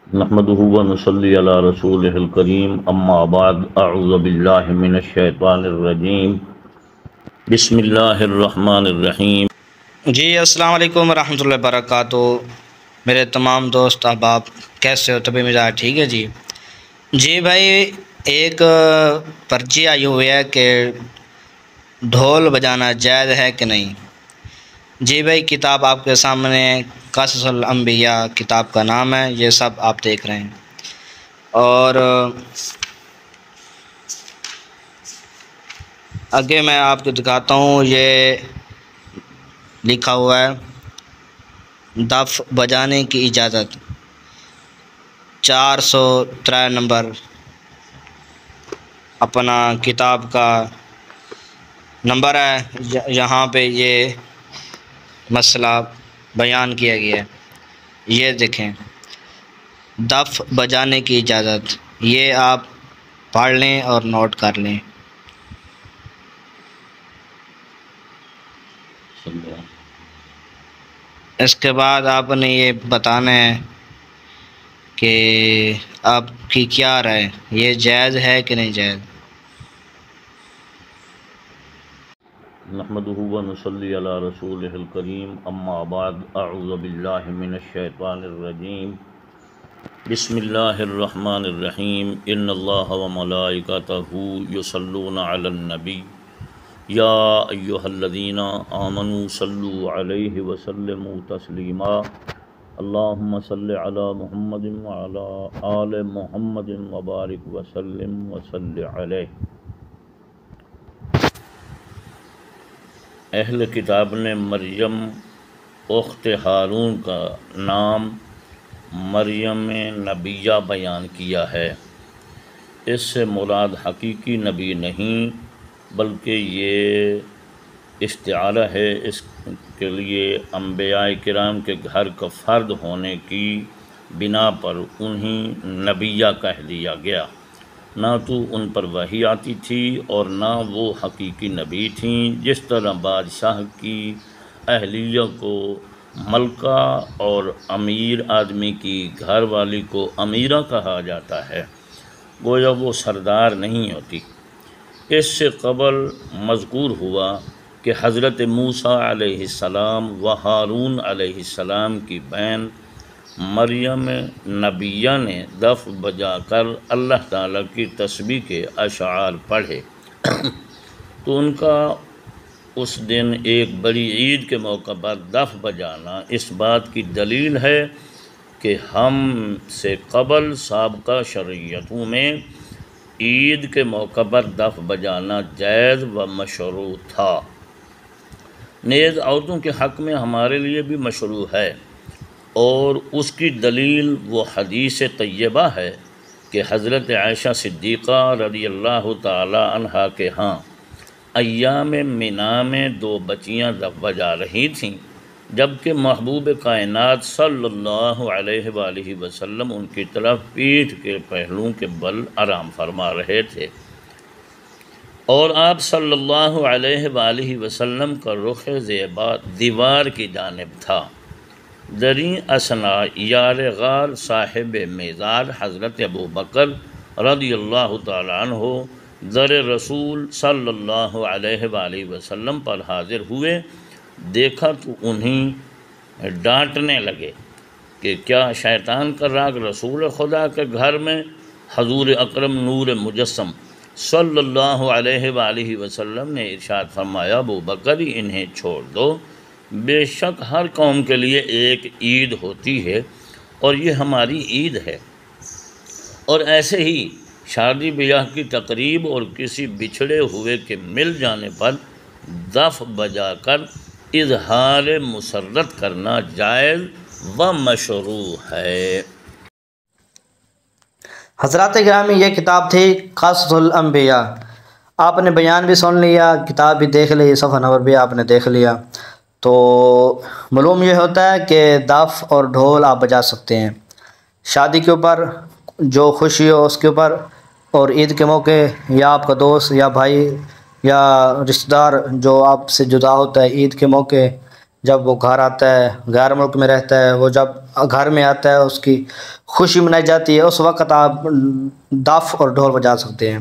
نحمده ونصلي على رسوله الكريم اما بعد اعوذ باللہ من الشیطان الرجیم بسم اللہ الرحمن الرحیم۔ جی السلام علیکم ورحمۃ اللہ وبرکاتہ۔ میرے تمام دوست احباب کیسے ہو؟ طبی مزاج ٹھیک ہے جی بھائی ایک پرچی آئی ہوئی ہے کہ ڈھول بجانا جائز ہے کہ نہیں۔ جی بھائی کتاب آپ کے سامنے قصص الانبیاء کتاب کا نام ہے، یہ سب آپ دیکھ رہے ہیں، اور آگے میں آپ کو دکھاتا ہوں، یہ لکھا ہوا ہے دف بجانے کی اجازت، 403 نمبر اپنا کتاب کا نمبر ہے، یہاں پہ یہ مسئلہ بیان کیا گیا ہے۔ یہ دیکھیں دف بجانے کی اجازت، یہ آپ پڑھ لیں اور نوٹ کر لیں۔ اس کے بعد آپ نے یہ بتانا ہے کہ آپ کی کیا رائے، یہ جائز ہے کہ نہیں جائز۔ نحمده ونصلي على رسوله الكريم اما بعد اعوذ باللہ من الشیطان الرجیم بسم اللہ الرحمن الرحیم۔ ان اللہ وملائکتہ یصلون علی النبی یا ایہا الذین آمنوا صلوا علیہ وسلموا تسلیما اللہم صل علی محمد وعلی آل محمد وبارک وسلم وصل علیہ۔ اہل کتاب نے مریم اخت ہارون کا نام مریم نبیہ بیان کیا ہے۔ اس سے مراد حقیقی نبی نہیں بلکہ یہ استعارہ ہے، اس کے لیے انبیاء کرام کے گھر کا فرد ہونے کی بنا پر انہیں نبیہ کہہ دیا گیا۔ نہ تو ان پر وحی آتی تھی اور نہ وہ حقیقی نبی تھیں، جس طرح بادشاہ کی اہلیہ کو ملکہ اور امیر آدمی کی گھر والی کو امیرہ کہا جاتا ہے، گویا وہ سردار نہیں ہوتی۔ اس سے قبل مذکور ہوا کہ حضرت موسیٰ علیہ السلام و ہارون علیہ السلام کی بہن مریم نبیہ نے دف بجا کر اللہ تعالیٰ کی تسبیح کے اشعار پڑھے تو ان کا اس دن ایک بڑی عید کے موقع پر دف بجانا اس بات کی دلیل ہے کہ ہم سے قبل سابقہ شریعتوں میں عید کے موقع پر دف بجانا جائز و مشروع تھا۔ نیز عورتوں کے حق میں ہمارے لیے بھی مشروع ہے، اور اس کی دلیل وہ حدیث طیبہ ہے کہ حضرت عائشہ صدیقہ رضی اللہ تعالی عنہا کے ہاں ایام منا میں 2 بچیاں دف بجا رہی تھیں، جبکہ محبوب کائنات صلی اللہ علیہ وآلہ وسلم ان کی طرف پیٹھ کے پہلوؤں کے بل آرام فرما رہے تھے، اور آپ صلی اللہ علیہ وآلہ وسلم کا رخ زیبا دیوار کی جانب تھا۔ دریں اثنا یار غار صاحب میزار حضرت ابو بکر رضی اللہ تعالیٰ عنہ در رسول صلی اللہ علیہ وآلہ وسلم پر حاضر ہوئے، دیکھا تو انہیں ڈانٹنے لگے کہ کیا شیطان کا راگ رسول خدا کے گھر میں حضور اکرم نور مجسم صلی اللہ علیہ وآلہ وسلم نے ارشاد فرمایا، ابو بکر انہیں چھوڑ دو، بے شک ہر قوم کے لیے ایک عید ہوتی ہے اور یہ ہماری عید ہے۔ اور ایسے ہی شادی بیاہ کی تقریب اور کسی بچھڑے ہوئے کے مل جانے پر دف بجا کر اظہار مسرت کرنا جائز و مشروع ہے۔ حضرات گرامی، یہ کتاب تھی قصص الانبیاء، آپ نے بیان بھی سن لیا، کتاب بھی دیکھ لی، صفحہ نمبر بھی آپ نے دیکھ لیا، تو معلوم یہ ہوتا ہے کہ دف اور ڈھول آپ بجا سکتے ہیں شادی کے اوپر، جو خوشی ہو اس کے اوپر، اور عید کے موقع، یا آپ کا دوست یا بھائی یا رشتہ دار جو آپ سے جدا ہوتا ہے عید کے موقع جب وہ گھر آتا ہے، غیر ملک میں رہتا ہے، وہ جب گھر میں آتا ہے اس کی خوشی منائی جاتی ہے، اس وقت آپ دف اور ڈھول بجا سکتے ہیں۔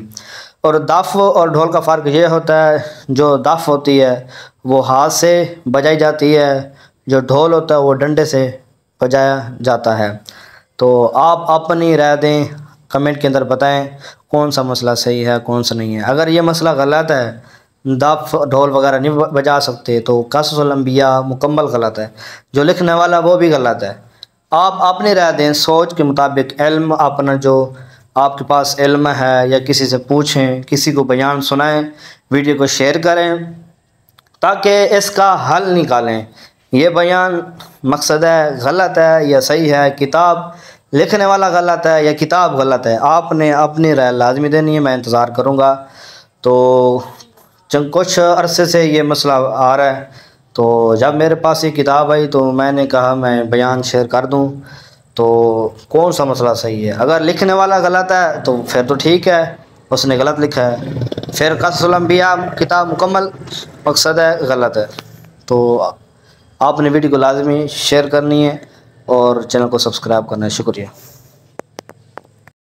اور دف اور ڈھول کا فرق یہ ہوتا ہے، جو دف ہوتی ہے وہ ہاتھ سے بجائی جاتی ہے، جو ڈھول ہوتا ہے وہ ڈنڈے سے بجایا جاتا ہے۔ تو آپ اپنی رائے دیں، کمنٹ کے اندر بتائیں کون سا مسئلہ صحیح ہے کون سا نہیں ہے۔ اگر یہ مسئلہ غلط ہے، دف ڈھول وغیرہ نہیں بجا سکتے، تو قصص الانبیاء مکمل غلط ہے، جو لکھنے والا وہ بھی غلط ہے۔ آپ اپنی رائے دیں، سوچ کے مطابق، علم اپنا جو آپ کے پاس علم ہے، یا کسی سے پوچھیں، کسی کو بیان سنائیں، ویڈیو کو شیئر کریں تاکہ اس کا حل نکالیں۔ یہ بیان مقصد ہے غلط ہے یا صحیح ہے، کتاب لکھنے والا غلط ہے یا کتاب غلط ہے، آپ نے اپنی رائے لازمی دینی ہے، میں انتظار کروں گا۔ تو کچھ عرصے سے یہ مسئلہ آ رہا ہے، تو جب میرے پاس یہ کتاب آئی تو میں نے کہا میں بیان شیئر کر دوں، تو کون سا مسئلہ صحیح ہے۔ اگر لکھنے والا غلط ہے تو پھر تو ٹھیک ہے، اس نے غلط لکھا ہے، پھر قصص الانبیاء کتاب مکمل مقصد ہے غلط ہے۔ تو آپ نے ویڈیو کو لازمی شیئر کرنی ہے اور چینل کو سبسکرائب کرنا ہے۔ شکریہ۔